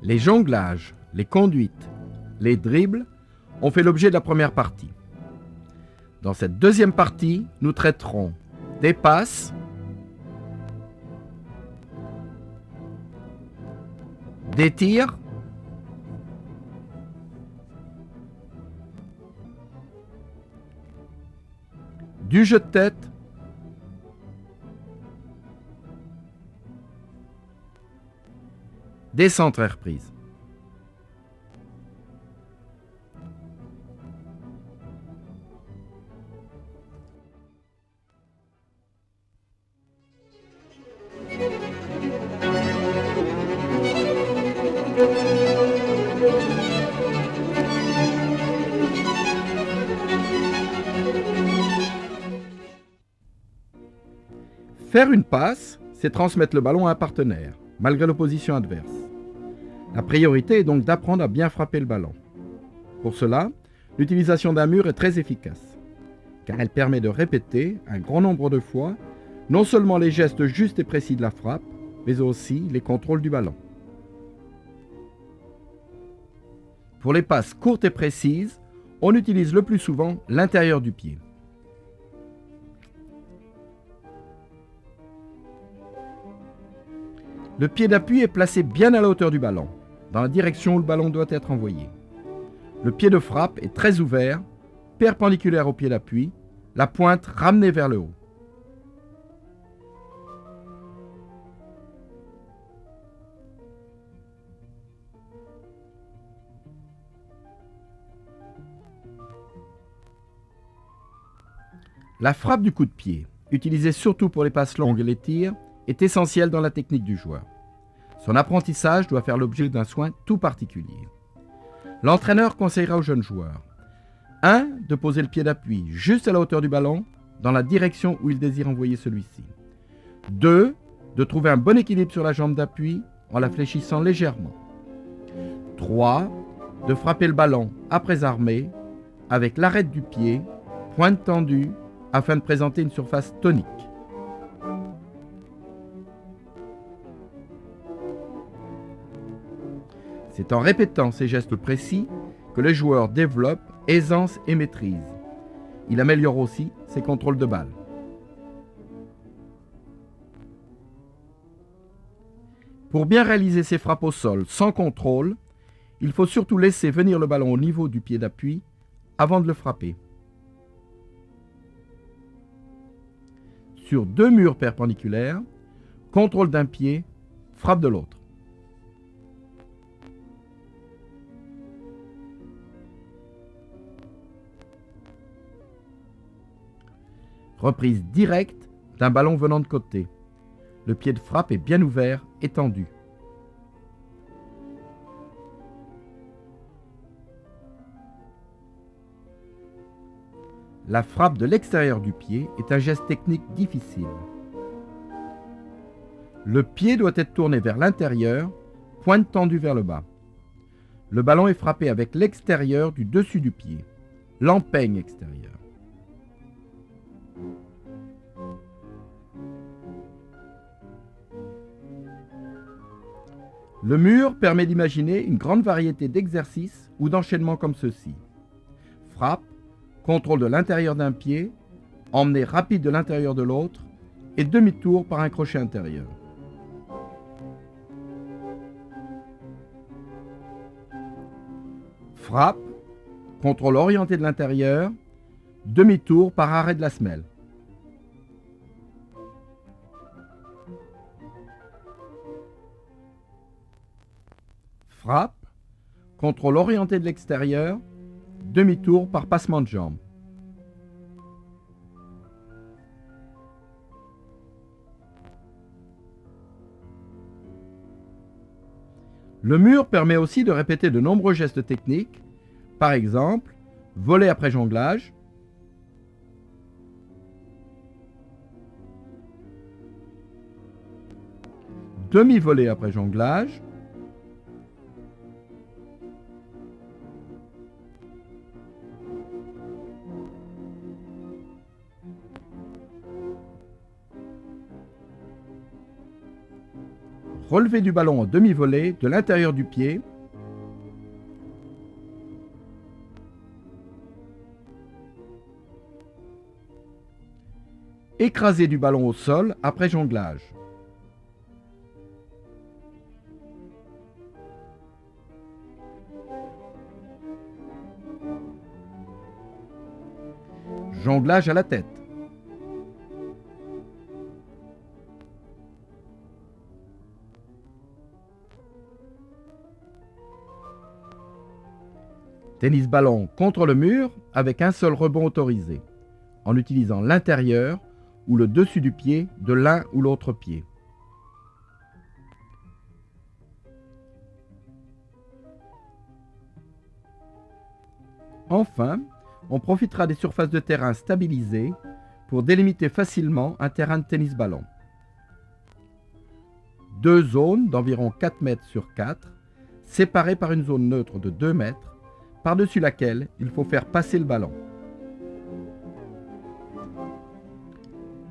Les jonglages, les conduites, les dribbles ont fait l'objet de la première partie. Dans cette deuxième partie, nous traiterons des passes, des tirs, du jeu de tête, des centres et reprises. Faire une passe, c'est transmettre le ballon à un partenaire, malgré l'opposition adverse. La priorité est donc d'apprendre à bien frapper le ballon. Pour cela, l'utilisation d'un mur est très efficace, car elle permet de répéter un grand nombre de fois non seulement les gestes justes et précis de la frappe, mais aussi les contrôles du ballon. Pour les passes courtes et précises, on utilise le plus souvent l'intérieur du pied. Le pied d'appui est placé bien à la hauteur du ballon, dans la direction où le ballon doit être envoyé. Le pied de frappe est très ouvert, perpendiculaire au pied d'appui, la pointe ramenée vers le haut. La frappe du coup de pied, utilisée surtout pour les passes longues et les tirs, est essentielle dans la technique du joueur. Son apprentissage doit faire l'objet d'un soin tout particulier. L'entraîneur conseillera aux jeunes joueurs 1. De poser le pied d'appui juste à la hauteur du ballon, dans la direction où il désire envoyer celui-ci. 2. De trouver un bon équilibre sur la jambe d'appui en la fléchissant légèrement. 3. De frapper le ballon après armée, avec l'arête du pied, pointe tendue, afin de présenter une surface tonique. C'est en répétant ces gestes précis que le joueur développe aisance et maîtrise. Il améliore aussi ses contrôles de balle. Pour bien réaliser ses frappes au sol sans contrôle, il faut surtout laisser venir le ballon au niveau du pied d'appui avant de le frapper. Sur 2 murs perpendiculaires, contrôle d'un pied, frappe de l'autre. Reprise directe d'un ballon venant de côté. Le pied de frappe est bien ouvert et tendu. La frappe de l'extérieur du pied est un geste technique difficile. Le pied doit être tourné vers l'intérieur, pointe tendue vers le bas. Le ballon est frappé avec l'extérieur du dessus du pied, l'empeigne extérieur. Le mur permet d'imaginer une grande variété d'exercices ou d'enchaînements comme ceci. Frappe, contrôle de l'intérieur d'un pied, emmené rapide de l'intérieur de l'autre et demi-tour par un crochet intérieur. Frappe, contrôle orienté de l'intérieur, demi-tour par arrêt de la semelle. Frappe, contrôle orienté de l'extérieur, demi-tour par passement de jambe. Le mur permet aussi de répéter de nombreux gestes techniques, par exemple, voler après jonglage, demi-volée après jonglage, Relevé du ballon en demi-volée de l'intérieur du pied. Écrasé du ballon au sol après jonglage. Jonglage à la tête. Tennis ballon contre le mur avec un seul rebond autorisé, en utilisant l'intérieur ou le dessus du pied de l'un ou l'autre pied. Enfin, on profitera des surfaces de terrain stabilisées pour délimiter facilement un terrain de tennis ballon. 2 zones d'environ 4 mètres sur 4, séparées par une zone neutre de 2 mètres, par-dessus laquelle il faut faire passer le ballon.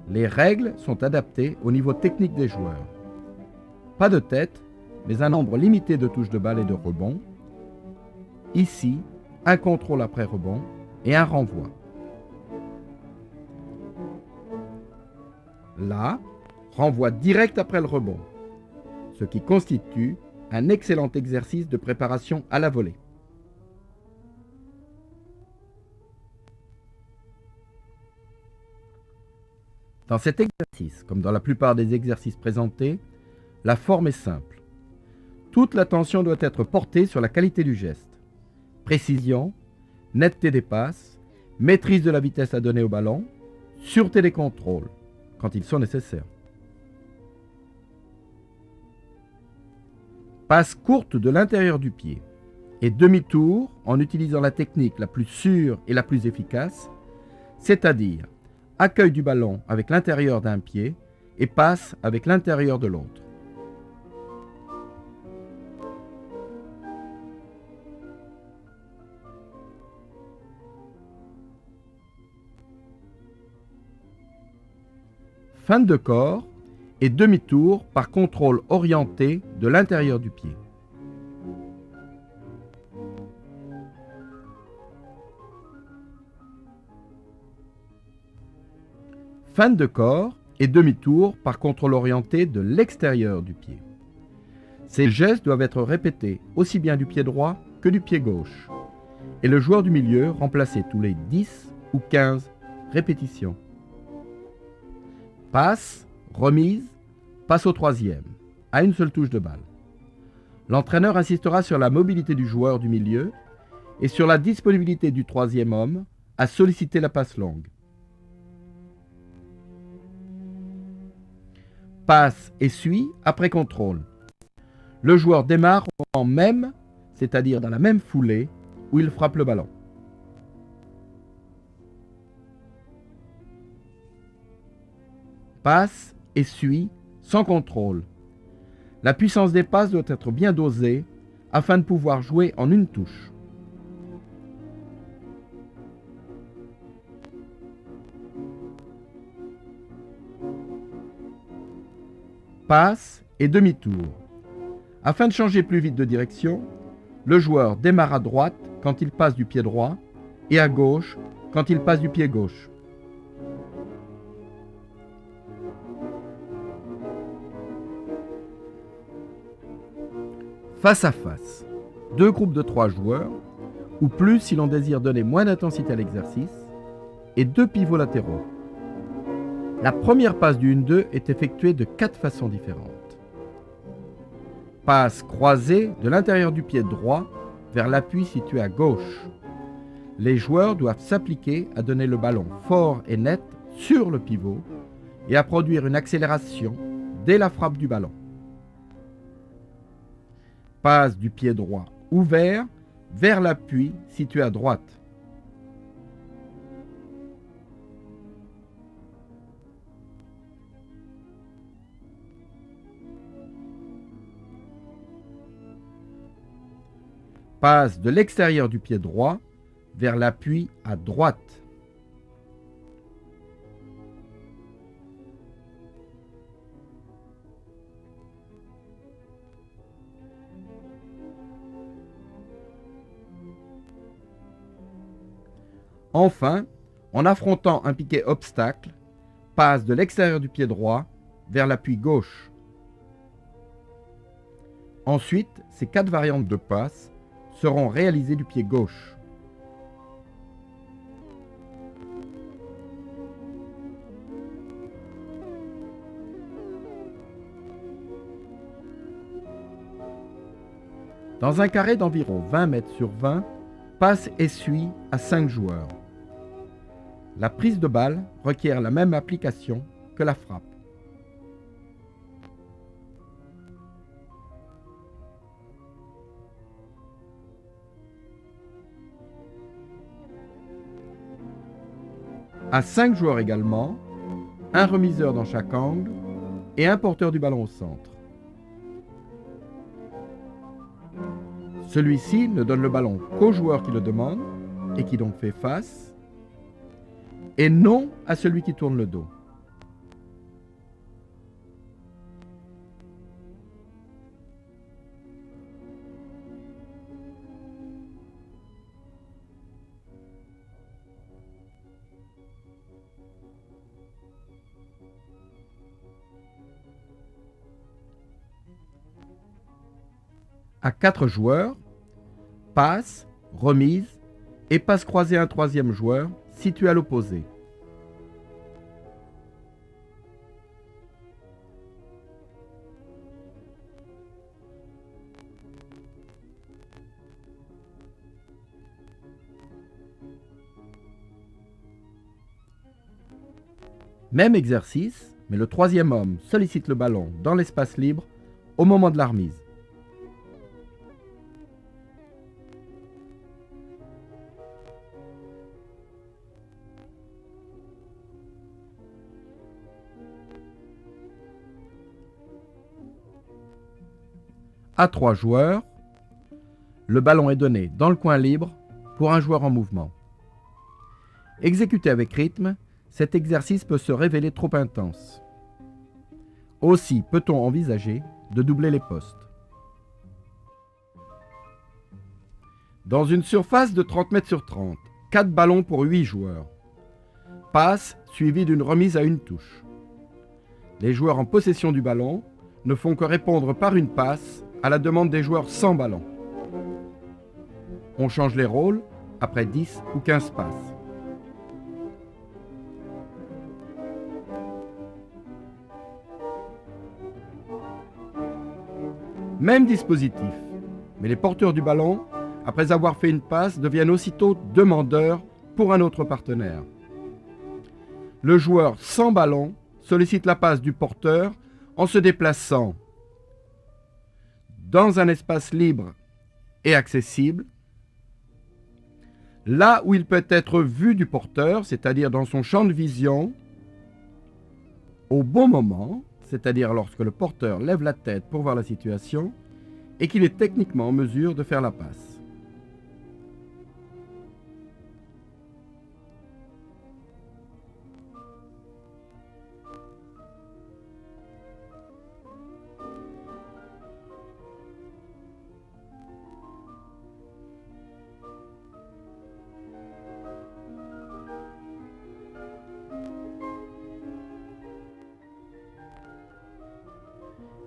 Les règles sont adaptées au niveau technique des joueurs. Pas de tête, mais un nombre limité de touches de balle et de rebonds. Ici, un contrôle après rebond et un renvoi. Là, renvoi direct après le rebond, ce qui constitue un excellent exercice de préparation à la volée. Dans cet exercice, comme dans la plupart des exercices présentés, la forme est simple. Toute l'attention doit être portée sur la qualité du geste. Précision, netteté des passes, maîtrise de la vitesse à donner au ballon, sûreté des contrôles, quand ils sont nécessaires. Passe courte de l'intérieur du pied et demi-tour en utilisant la technique la plus sûre et la plus efficace, c'est-à-dire accueil du ballon avec l'intérieur d'un pied et passe avec l'intérieur de l'autre. Fin de corps et demi-tour par contrôle orienté de l'intérieur du pied. Fin de corps et demi-tour par contrôle orienté de l'extérieur du pied. Ces gestes doivent être répétés aussi bien du pied droit que du pied gauche, et le joueur du milieu remplacé tous les 10 ou 15 répétitions. Passe, remise, passe au troisième, à une seule touche de balle. L'entraîneur insistera sur la mobilité du joueur du milieu et sur la disponibilité du troisième homme à solliciter la passe longue. Passe et suit après contrôle. Le joueur démarre au moment même, c'est-à-dire dans la même foulée, où il frappe le ballon. Passe et suit sans contrôle. La puissance des passes doit être bien dosée afin de pouvoir jouer en une touche. Passe et demi-tour. Afin de changer plus vite de direction, le joueur démarre à droite quand il passe du pied droit et à gauche quand il passe du pied gauche. Face à face, 2 groupes de 3 joueurs, ou plus si l'on désire donner moins d'intensité à l'exercice, et 2 pivots latéraux. La première passe du 1-2 est effectuée de 4 façons différentes. Passe croisée de l'intérieur du pied droit vers l'appui situé à gauche. Les joueurs doivent s'appliquer à donner le ballon fort et net sur le pivot et à produire une accélération dès la frappe du ballon. Passe du pied droit ouvert vers l'appui situé à droite. Passe de l'extérieur du pied droit vers l'appui à droite. Enfin, en affrontant un piquet obstacle, passe de l'extérieur du pied droit vers l'appui gauche. Ensuite, ces 4 variantes de passe seront réalisées du pied gauche. Dans un carré d'environ 20 mètres sur 20, passe essuie à 5 joueurs. La prise de balle requiert la même application que la frappe. À 5 joueurs également, un remiseur dans chaque angle et un porteur du ballon au centre. Celui-ci ne donne le ballon qu'au joueur qui le demande et qui donc fait face, et non à celui qui tourne le dos. À 4 joueurs, passe, remise et passe croisée à un troisième joueur situé à l'opposé. Même exercice, mais le troisième homme sollicite le ballon dans l'espace libre au moment de la remise. À 3 joueurs, le ballon est donné dans le coin libre pour un joueur en mouvement. Exécuté avec rythme, cet exercice peut se révéler trop intense. Aussi peut-on envisager de doubler les postes. Dans une surface de 30 mètres sur 30, 4 ballons pour 8 joueurs. Passe suivie d'une remise à une touche. Les joueurs en possession du ballon ne font que répondre par une passe à la demande des joueurs sans ballon. On change les rôles après 10 ou 15 passes. Même dispositif, mais les porteurs du ballon, après avoir fait une passe, deviennent aussitôt demandeurs pour un autre partenaire. Le joueur sans ballon sollicite la passe du porteur en se déplaçant dans un espace libre et accessible, là où il peut être vu du porteur, c'est-à-dire dans son champ de vision, au bon moment, c'est-à-dire lorsque le porteur lève la tête pour voir la situation et qu'il est techniquement en mesure de faire la passe.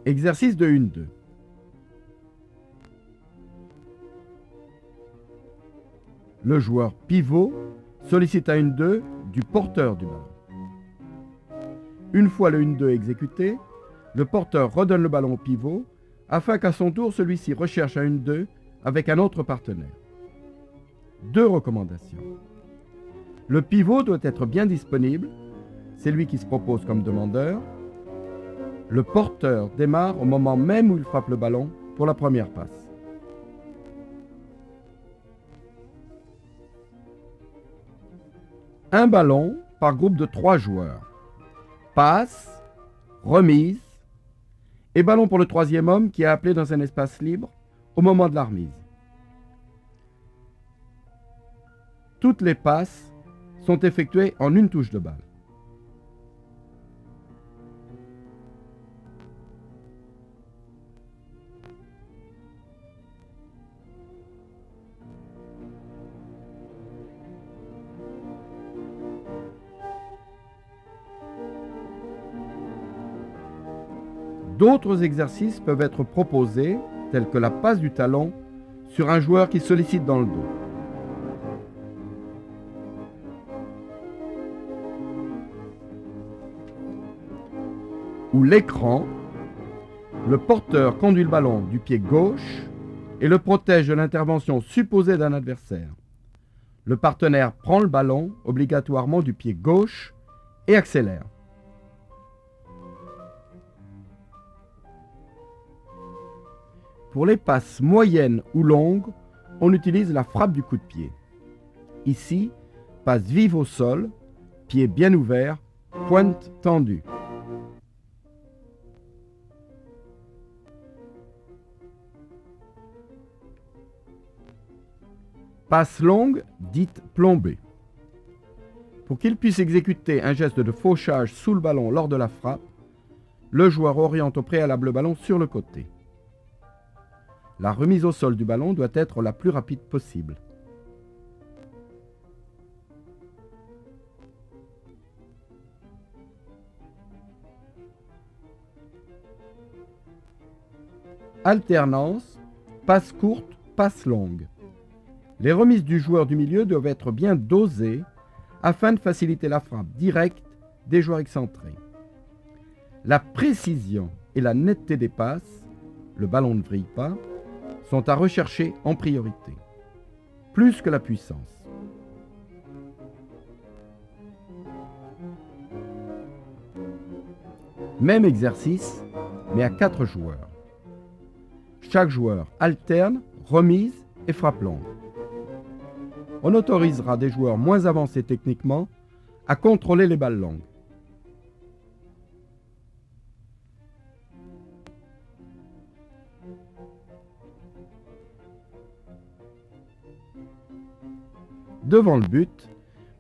Exercice de 1-2. Le joueur pivot sollicite à 1-2 du porteur du ballon. Une fois le 1-2 exécuté, le porteur redonne le ballon au pivot afin qu'à son tour celui-ci recherche un 1-2 avec un autre partenaire. 2 recommandations. Le pivot doit être bien disponible, c'est lui qui se propose comme demandeur. Le porteur démarre au moment même où il frappe le ballon pour la première passe. Un ballon par groupe de 3 joueurs. Passe, remise et ballon pour le troisième homme qui est appelé dans un espace libre au moment de la remise. Toutes les passes sont effectuées en une touche de balle. D'autres exercices peuvent être proposés, tels que la passe du talon sur un joueur qui sollicite dans le dos. Ou l'écran, le porteur conduit le ballon du pied gauche et le protège de l'intervention supposée d'un adversaire. Le partenaire prend le ballon obligatoirement du pied gauche et accélère. Pour les passes moyennes ou longues, on utilise la frappe du coup de pied. Ici, passe vive au sol, pied bien ouvert, pointe tendue. Passe longue, dite plombée. Pour qu'il puisse exécuter un geste de fauchage sous le ballon lors de la frappe, le joueur oriente au préalable le ballon sur le côté. La remise au sol du ballon doit être la plus rapide possible. Alternance, passe courte, passe longue. Les remises du joueur du milieu doivent être bien dosées afin de faciliter la frappe directe des joueurs excentrés. La précision et la netteté des passes, le ballon ne vrille pas, sont à rechercher en priorité, plus que la puissance. Même exercice, mais à 4 joueurs. Chaque joueur alterne, remise et frappe longue. On autorisera des joueurs moins avancés techniquement à contrôler les balles longues. Devant le but,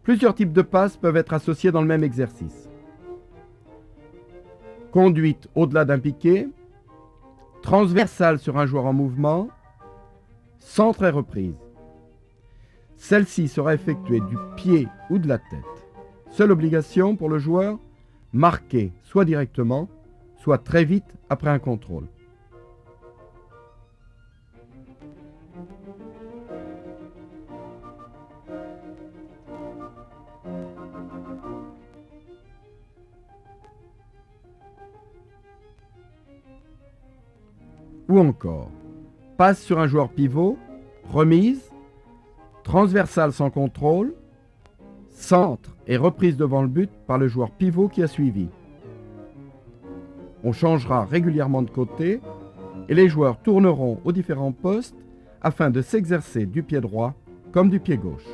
plusieurs types de passes peuvent être associés dans le même exercice. Conduite au-delà d'un piqué, transversale sur un joueur en mouvement, centre et reprise. Celle-ci sera effectuée du pied ou de la tête. Seule obligation pour le joueur, marquer soit directement, soit très vite après un contrôle. Ou encore, passe sur un joueur pivot, remise, transversale sans contrôle, centre et reprise devant le but par le joueur pivot qui a suivi. On changera régulièrement de côté et les joueurs tourneront aux différents postes afin de s'exercer du pied droit comme du pied gauche.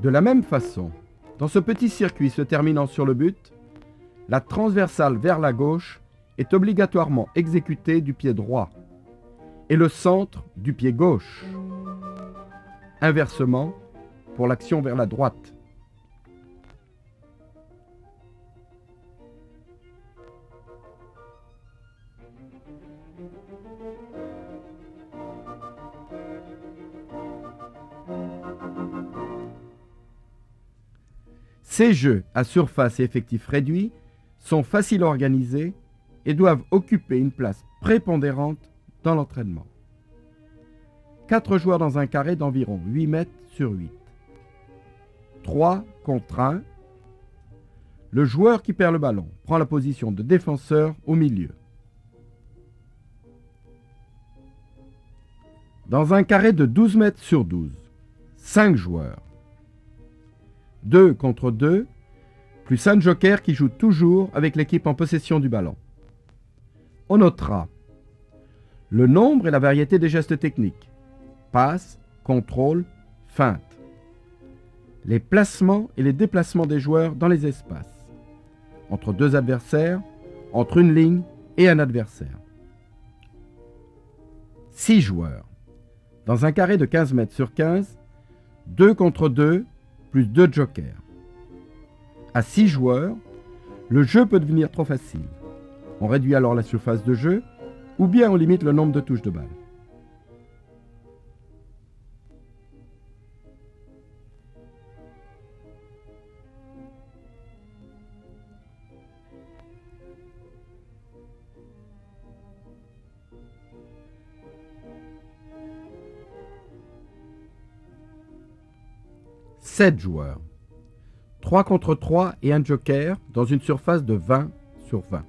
De la même façon, dans ce petit circuit se terminant sur le but, la transversale vers la gauche est obligatoirement exécutée du pied droit et le centre du pied gauche. Inversement, pour l'action vers la droite. Ces jeux à surface et effectif réduit sont faciles à organiser et doivent occuper une place prépondérante dans l'entraînement. 4 joueurs dans un carré d'environ 8 mètres sur 8. 3 contre 1. Le joueur qui perd le ballon prend la position de défenseur au milieu. Dans un carré de 12 mètres sur 12. 5 joueurs. 2 contre 2, plus un joker qui joue toujours avec l'équipe en possession du ballon. On notera le nombre et la variété des gestes techniques, passe, contrôle, feinte, les placements et les déplacements des joueurs dans les espaces, entre 2 adversaires, entre une ligne et un adversaire. 6 joueurs, dans un carré de 15 mètres sur 15, 2 contre 2, plus 2 jokers. à 6 joueurs, le jeu peut devenir trop facile. On réduit alors la surface de jeu, ou bien on limite le nombre de touches de balle. « 7 joueurs. 3 contre 3 et un joker dans une surface de 20 sur 20.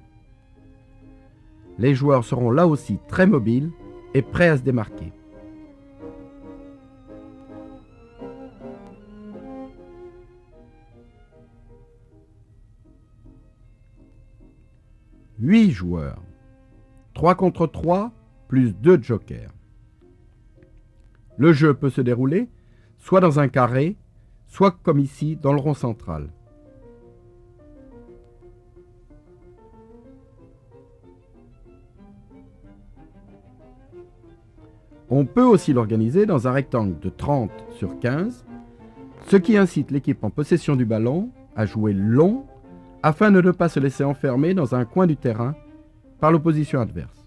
Les joueurs seront là aussi très mobiles et prêts à se démarquer. « 8 joueurs. 3 contre 3 plus 2 jokers. Le jeu peut se dérouler soit dans un carré, soit comme ici dans le rond central. On peut aussi l'organiser dans un rectangle de 30 sur 15, ce qui incite l'équipe en possession du ballon à jouer long afin de ne pas se laisser enfermer dans un coin du terrain par l'opposition adverse.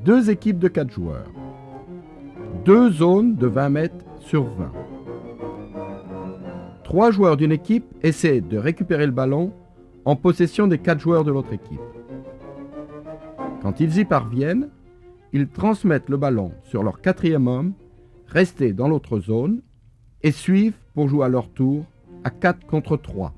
Deux équipes de 4 joueurs. 2 zones de 20 mètres sur 20. 3 joueurs d'une équipe essaient de récupérer le ballon en possession des 4 joueurs de l'autre équipe. Quand ils y parviennent, ils transmettent le ballon sur leur 4e homme, resté dans l'autre zone, et suivent pour jouer à leur tour à 4 contre 3.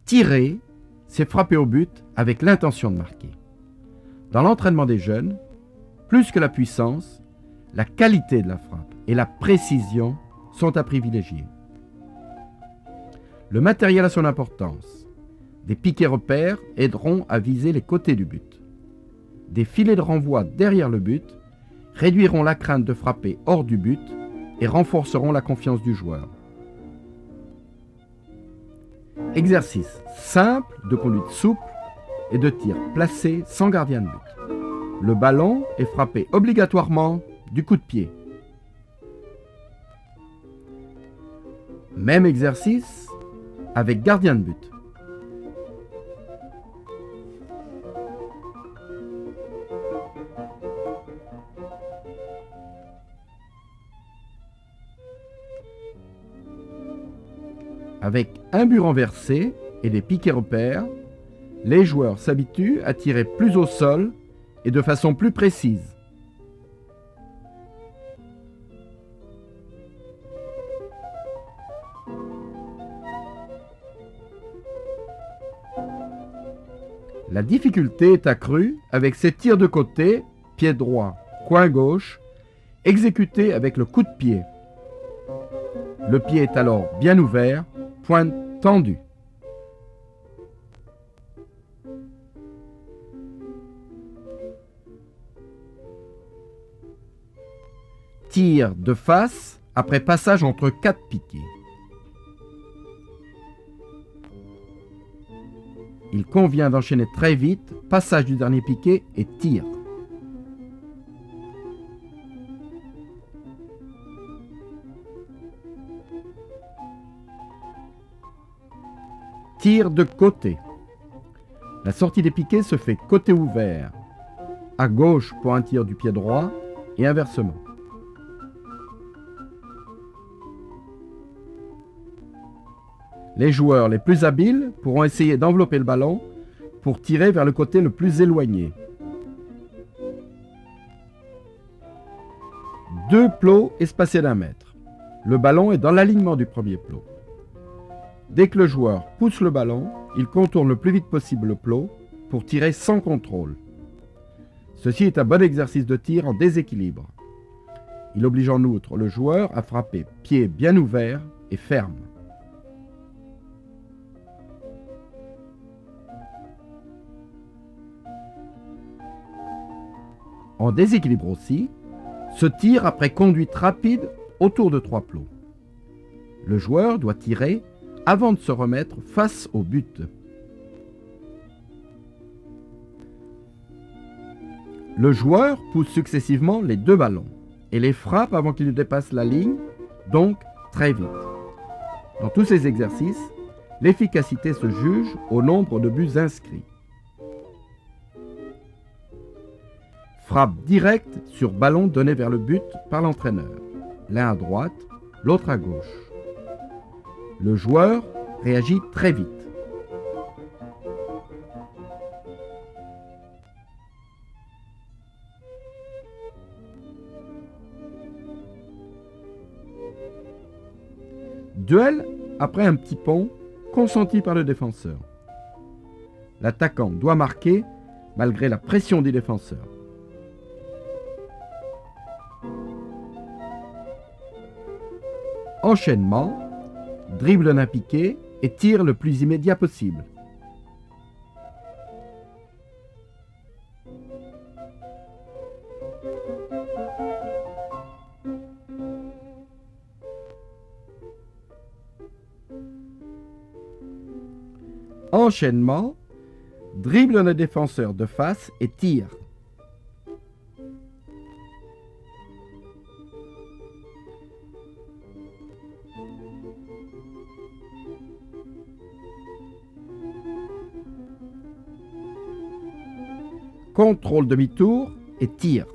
Tirer, c'est frapper au but avec l'intention de marquer. Dans l'entraînement des jeunes, plus que la puissance, la qualité de la frappe et la précision sont à privilégier. Le matériel a son importance. Des piquets repères aideront à viser les côtés du but. Des filets de renvoi derrière le but réduiront la crainte de frapper hors du but et renforceront la confiance du joueur. Exercice simple de conduite souple et de tir placé sans gardien de but. Le ballon est frappé obligatoirement du coup de pied. Même exercice avec gardien de but. Avec un but renversé et des piquets repères, les joueurs s'habituent à tirer plus au sol et de façon plus précise. La difficulté est accrue avec ces tirs de côté, pied droit, coin gauche, exécutés avec le coup de pied. Le pied est alors bien ouvert, pointe tendue. Tir de face après passage entre 4 piquets. Il convient d'enchaîner très vite, passage du dernier piquet et tir. Tir de côté. La sortie des piquets se fait côté ouvert, à gauche pour un tir du pied droit et inversement. Les joueurs les plus habiles pourront essayer d'envelopper le ballon pour tirer vers le côté le plus éloigné. 2 plots espacés d'1 mètre. Le ballon est dans l'alignement du premier plot. Dès que le joueur pousse le ballon, il contourne le plus vite possible le plot pour tirer sans contrôle. Ceci est un bon exercice de tir en déséquilibre. Il oblige en outre le joueur à frapper pied bien ouvert et ferme. En déséquilibre aussi, se tire après conduite rapide autour de 3 plots. Le joueur doit tirer avant de se remettre face au but. Le joueur pousse successivement les 2 ballons et les frappe avant qu'ils ne dépassent la ligne, donc très vite. Dans tous ces exercices, l'efficacité se juge au nombre de buts inscrits. Frappe directe sur ballon donné vers le but par l'entraîneur, l'un à droite, l'autre à gauche. Le joueur réagit très vite. Duel après un petit pont consenti par le défenseur. L'attaquant doit marquer malgré la pression des défenseurs. Enchaînement, dribble d'un piqué et tir le plus immédiat possible. Enchaînement, dribble d'un défenseur de face et tire. Contrôle demi-tour et tir.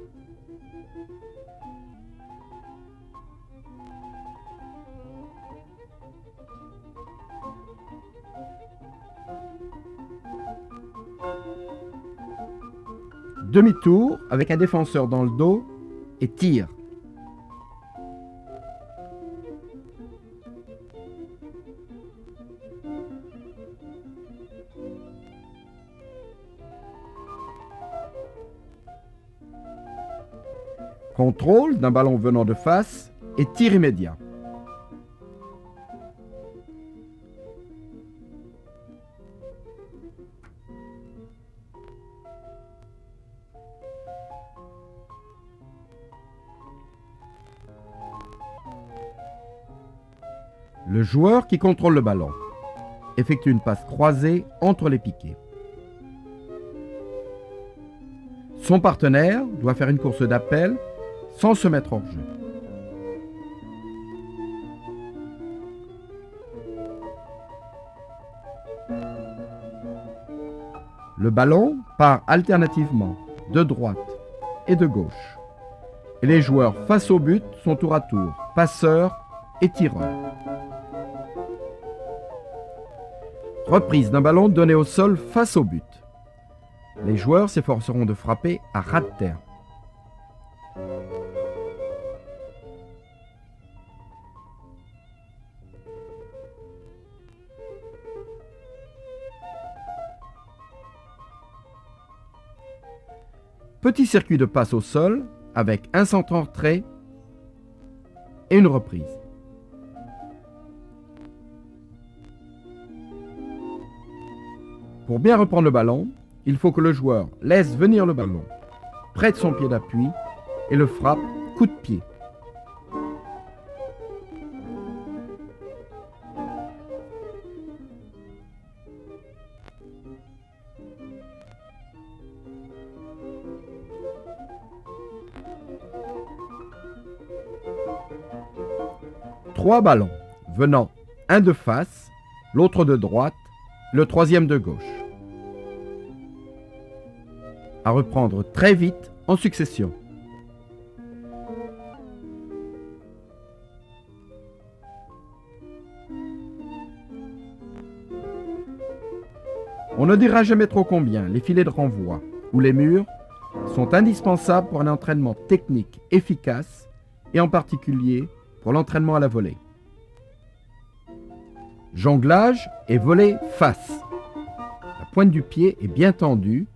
Demi-tour avec un défenseur dans le dos et tir. Contrôle d'un ballon venant de face et tir immédiat. Le joueur qui contrôle le ballon. effectue une passe croisée entre les piquets. Son partenaire doit faire une course d'appel sans se mettre hors jeu. Le ballon part alternativement de droite et de gauche. Et les joueurs face au but sont tour à tour passeurs et tireurs. Reprise d'un ballon donné au sol face au but. Les joueurs s'efforceront de frapper à ras de terre. Petit circuit de passe au sol avec un centre en retrait et une reprise. Pour bien reprendre le ballon, il faut que le joueur laisse venir le ballon près de son pied d'appui et le frappe coup de pied. Trois ballons venant, un de face, l'autre de droite, le troisième de gauche. À reprendre très vite en succession. On ne dira jamais trop combien les filets de renvoi ou les murs sont indispensables pour un entraînement technique efficace et en particulier pour l'entraînement à la volée. Jonglage et volée face. La pointe du pied est bien tendue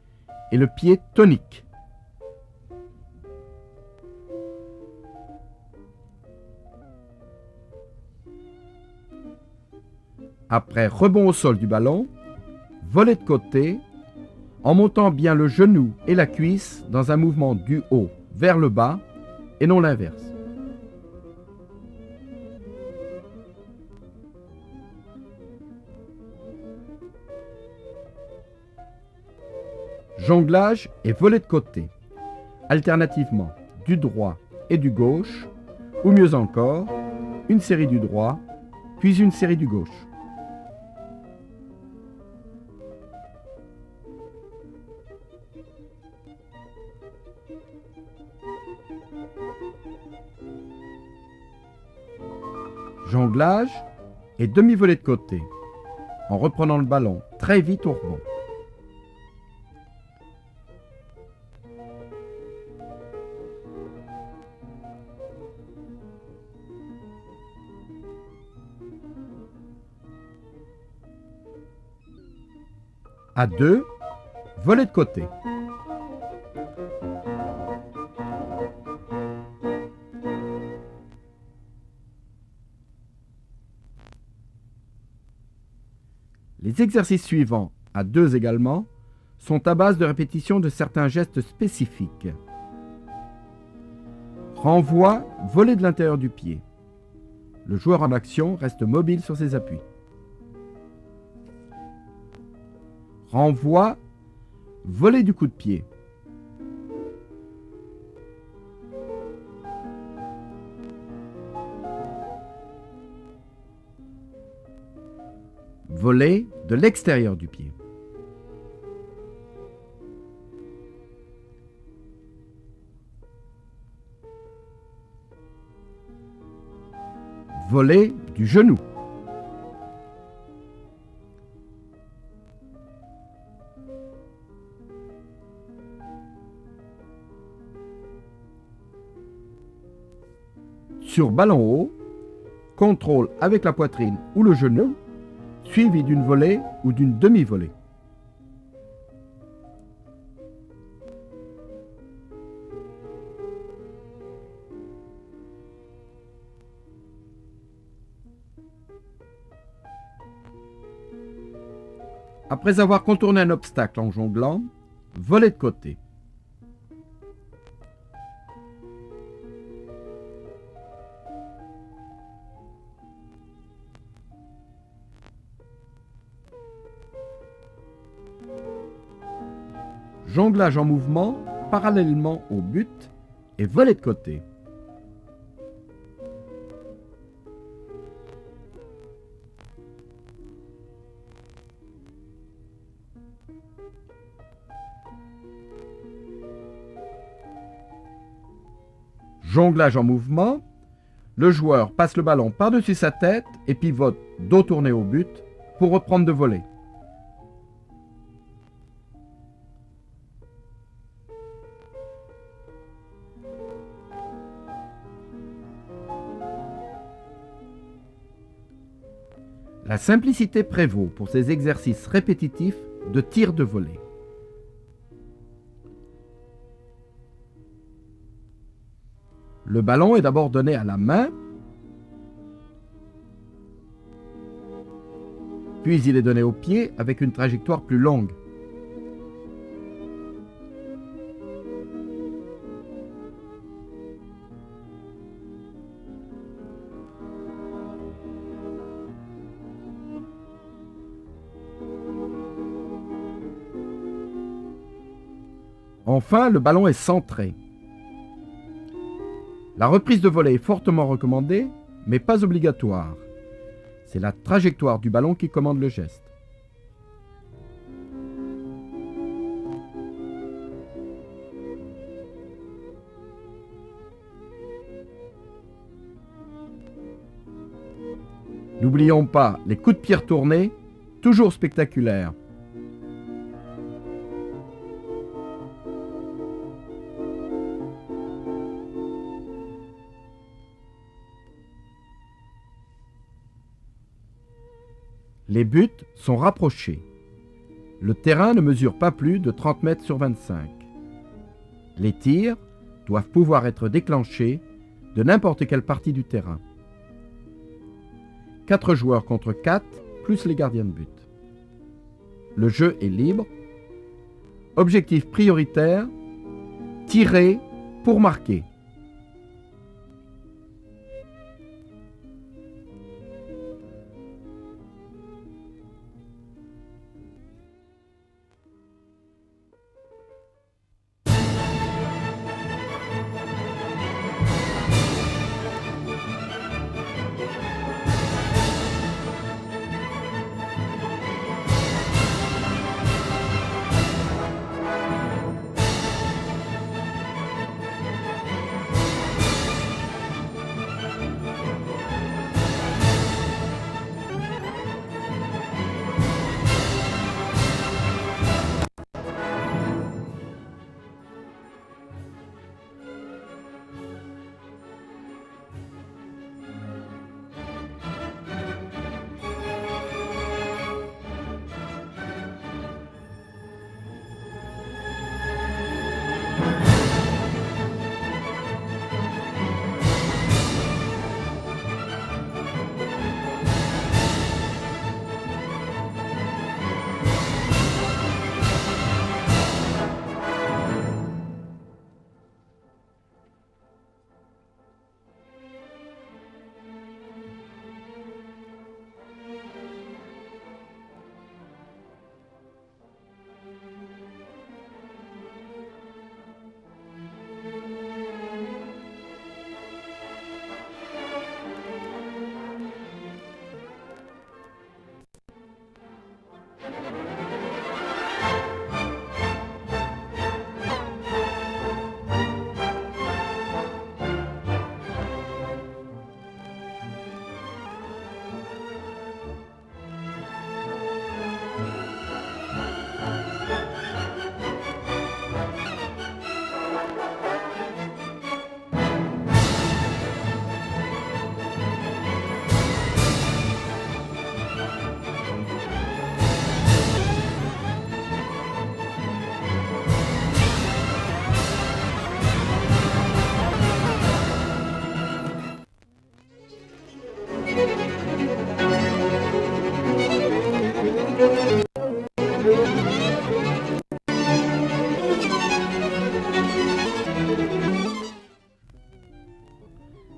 et le pied tonique. Après rebond au sol du ballon, volée de côté en montant bien le genou et la cuisse dans un mouvement du haut vers le bas et non l'inverse. Jonglage et volée de côté, alternativement du droit et du gauche, ou mieux encore, une série du droit, puis une série du gauche. Jonglage et demi-volée de côté, en reprenant le ballon très vite au rebond. À deux, volée de côté. Les exercices suivants, à deux également, sont à base de répétition de certains gestes spécifiques. Renvoi, volée de l'intérieur du pied. Le joueur en action reste mobile sur ses appuis. Renvoi, volée du coup de pied. Volée de l'extérieur du pied. Volée du genou. Sur ballon haut, contrôle avec la poitrine ou le genou, suivi d'une volée ou d'une demi-volée. Après avoir contourné un obstacle en jonglant, volée de côté. jonglage en mouvement parallèlement au but et volley de côté. Jonglage en mouvement, le joueur passe le ballon par-dessus sa tête et pivote dos tourné au but pour reprendre de volley. La simplicité prévaut pour ces exercices répétitifs de tir de volley. Le ballon est d'abord donné à la main, puis il est donné au pied avec une trajectoire plus longue. Enfin, le ballon est centré. La reprise de volley est fortement recommandée, mais pas obligatoire. C'est la trajectoire du ballon qui commande le geste. N'oublions pas les coups de pied retournés, toujours spectaculaires. Les buts sont rapprochés. Le terrain ne mesure pas plus de 30 mètres sur 25. Les tirs doivent pouvoir être déclenchés de n'importe quelle partie du terrain. 4 joueurs contre 4, plus les gardiens de but. Le jeu est libre. Objectif prioritaire, tirer pour marquer.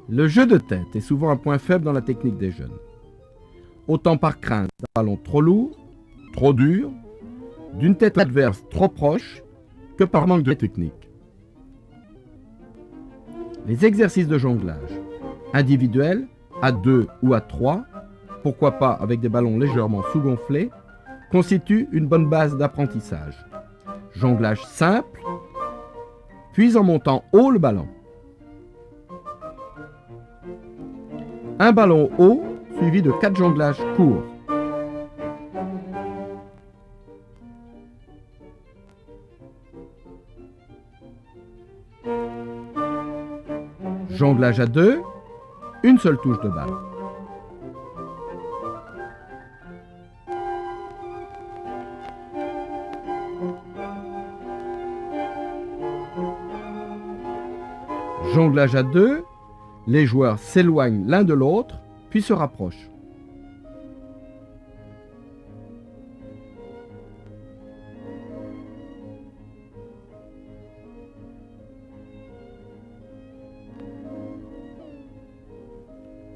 Le jeu de tête est souvent un point faible dans la technique des jeunes. Autant par crainte d'un ballon trop lourd, trop dur, d'une tête adverse trop proche, que par manque de technique. Les exercices de jonglage individuels, à 2 ou à 3, pourquoi pas avec des ballons légèrement sous-gonflés, constituent une bonne base d'apprentissage. Jonglage simple, puis en montant haut le ballon. Un ballon haut suivi de 4 jonglages courts. Jonglage à 2, une seule touche de balle. Jonglage à 2, les joueurs s'éloignent l'un de l'autre, puis se rapprochent.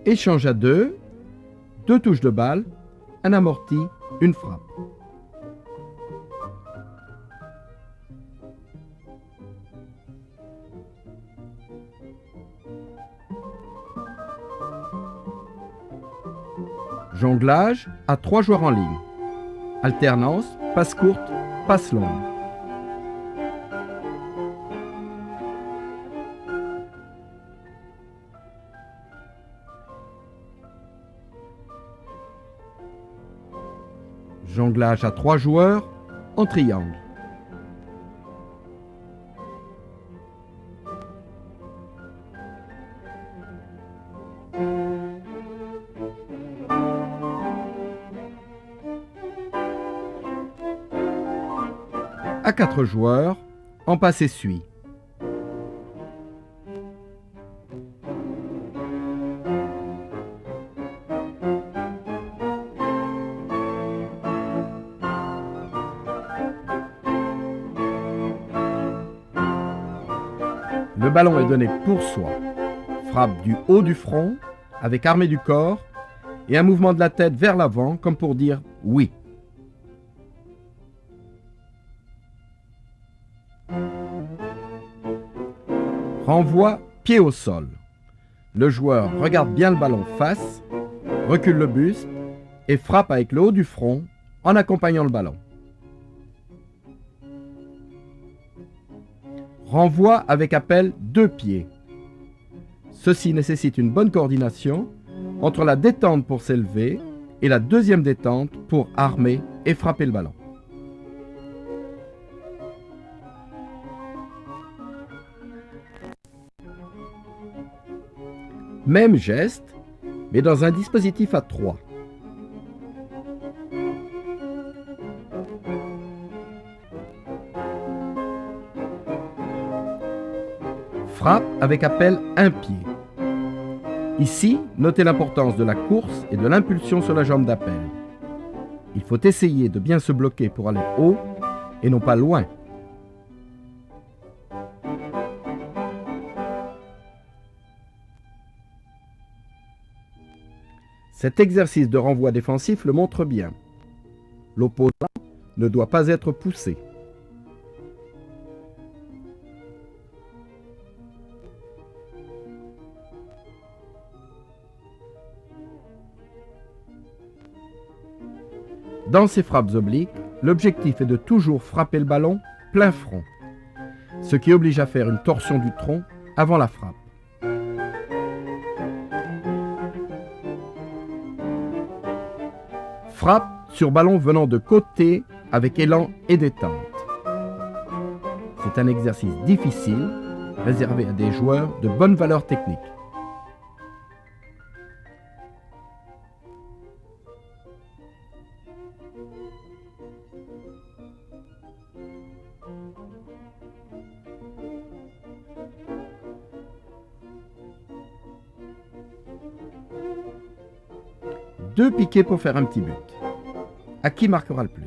Échange à 2, 2 touches de balle, un amorti, une frappe. Jonglage à 3 joueurs en ligne. Alternance, passe courte, passe longue. Jonglage à 3 joueurs en triangle. À 4 joueurs en passe-essuie. Le ballon est donné pour soi. Frappe du haut du front, avec armée du corps, et un mouvement de la tête vers l'avant, comme pour dire « oui ». Renvoi pied au sol. Le joueur regarde bien le ballon face, recule le buste et frappe avec le haut du front en accompagnant le ballon. Renvoi avec appel 2 pieds. Ceci nécessite une bonne coordination entre la détente pour s'élever et la deuxième détente pour armer et frapper le ballon. Même geste, mais dans un dispositif à 3. Frappe avec appel 1 pied. Ici, notez l'importance de la course et de l'impulsion sur la jambe d'appel. Il faut essayer de bien se bloquer pour aller haut et non pas loin. Cet exercice de renvoi défensif le montre bien. L'opposant ne doit pas être poussé. Dans ces frappes obliques, l'objectif est de toujours frapper le ballon plein front, ce qui oblige à faire une torsion du tronc avant la frappe. Frappe sur ballon venant de côté avec élan et détente. C'est un exercice difficile, réservé à des joueurs de bonne valeur technique. Deux piquets pour faire un petit but. À qui marquera le plus?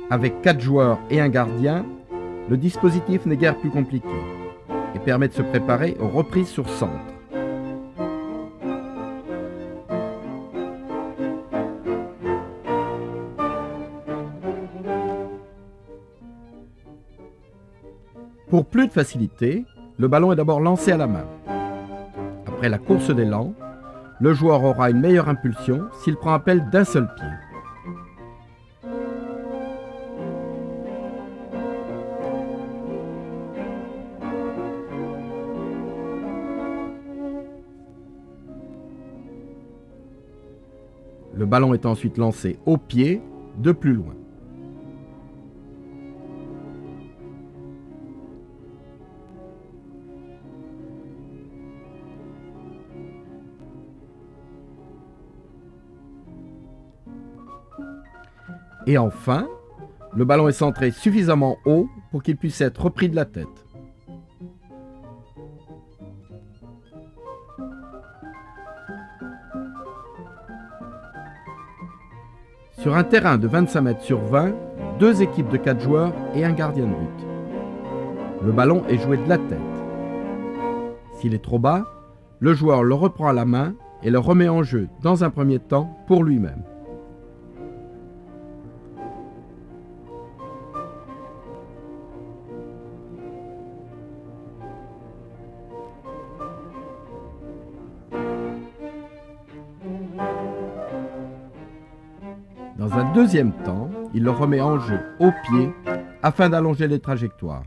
Avec 4 joueurs et un gardien, le dispositif n'est guère plus compliqué et permet de se préparer aux reprises sur centre. Pour plus de facilité, le ballon est d'abord lancé à la main. Après la course d'élan, le joueur aura une meilleure impulsion s'il prend appel d'un seul pied. Le ballon est ensuite lancé au pied, de plus loin. Et enfin, le ballon est centré suffisamment haut pour qu'il puisse être repris de la tête. Sur un terrain de 25 mètres sur 20, 2 équipes de 4 joueurs et un gardien de but. Le ballon est joué de la tête. S'il est trop bas, le joueur le reprend à la main et le remet en jeu dans un premier temps pour lui-même. Dans un deuxième temps, il le remet en jeu au pied afin d'allonger les trajectoires.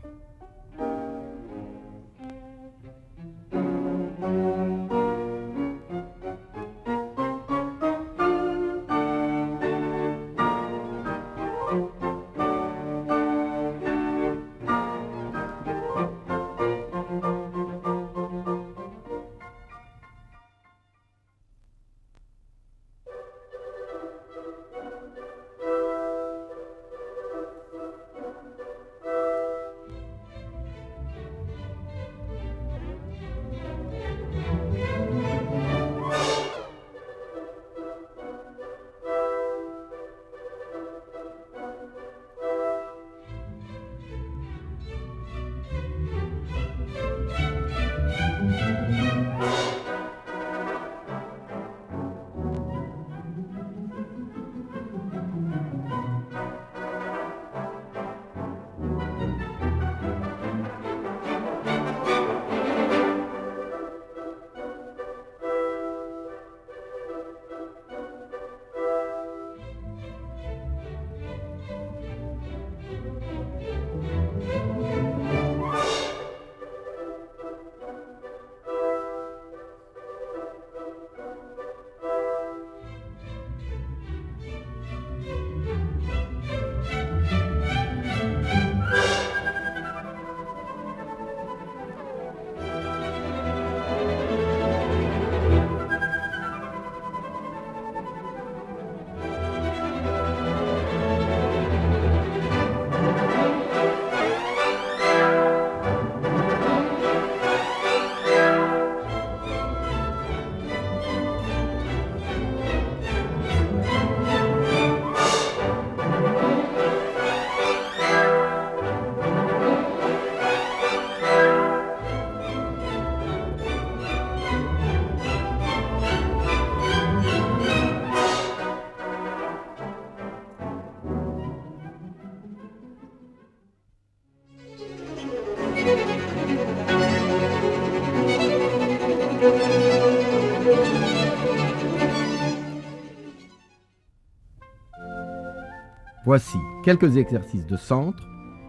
Voici quelques exercices de centre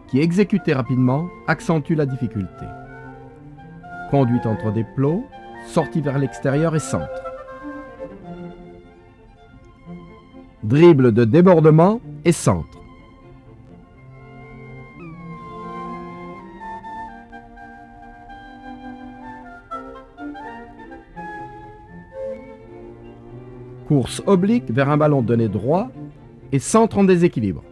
qui, exécutés rapidement, accentuent la difficulté. Conduite entre des plots, sortie vers l'extérieur et centre. Dribble de débordement et centre. Course oblique vers un ballon donné droit et centre en déséquilibre.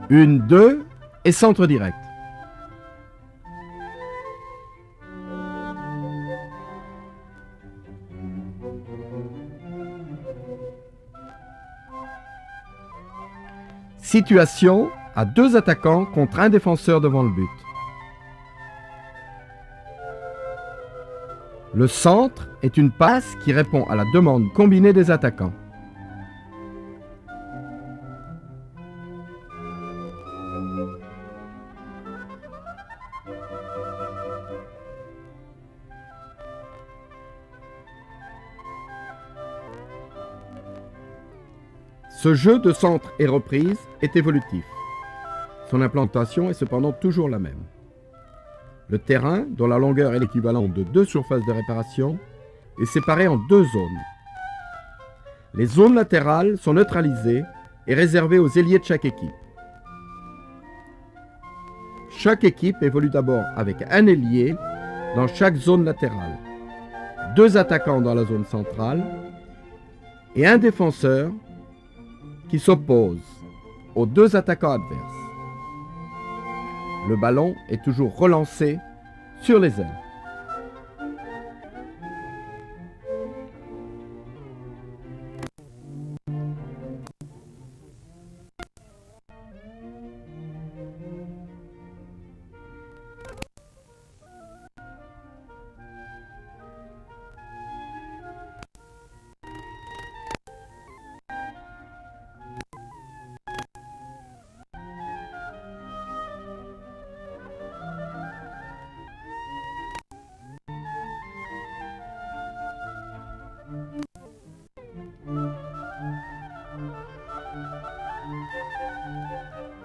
Une, deux et centre direct. Situation à 2 attaquants contre un défenseur devant le but. Le centre est une passe qui répond à la demande combinée des attaquants. Ce jeu de centre et reprise est évolutif. Son implantation est cependant toujours la même. Le terrain, dont la longueur est l'équivalent de 2 surfaces de réparation, est séparé en 2 zones. Les zones latérales sont neutralisées et réservées aux ailiers de chaque équipe. Chaque équipe évolue d'abord avec un ailier dans chaque zone latérale, 2 attaquants dans la zone centrale et un défenseur qui s'oppose aux 2 attaquants adverses. Le ballon est toujours relancé sur les ailes.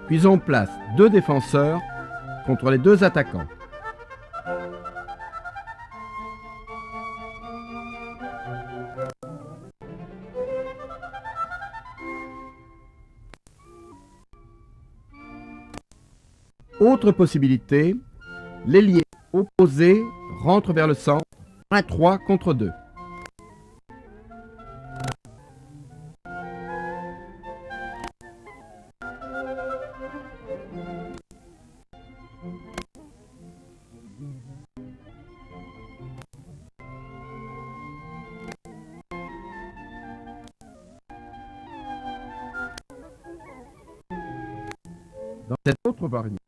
Puis on place 2 défenseurs contre les 2 attaquants. Autre possibilité, l'ailier opposé rentre vers le centre, 1-3 contre 2. Dans cette autre variante,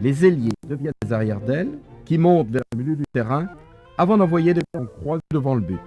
les ailiers deviennent des arrières d'aile qui montent vers le milieu du terrain avant d'envoyer des ballons croisés devant le but.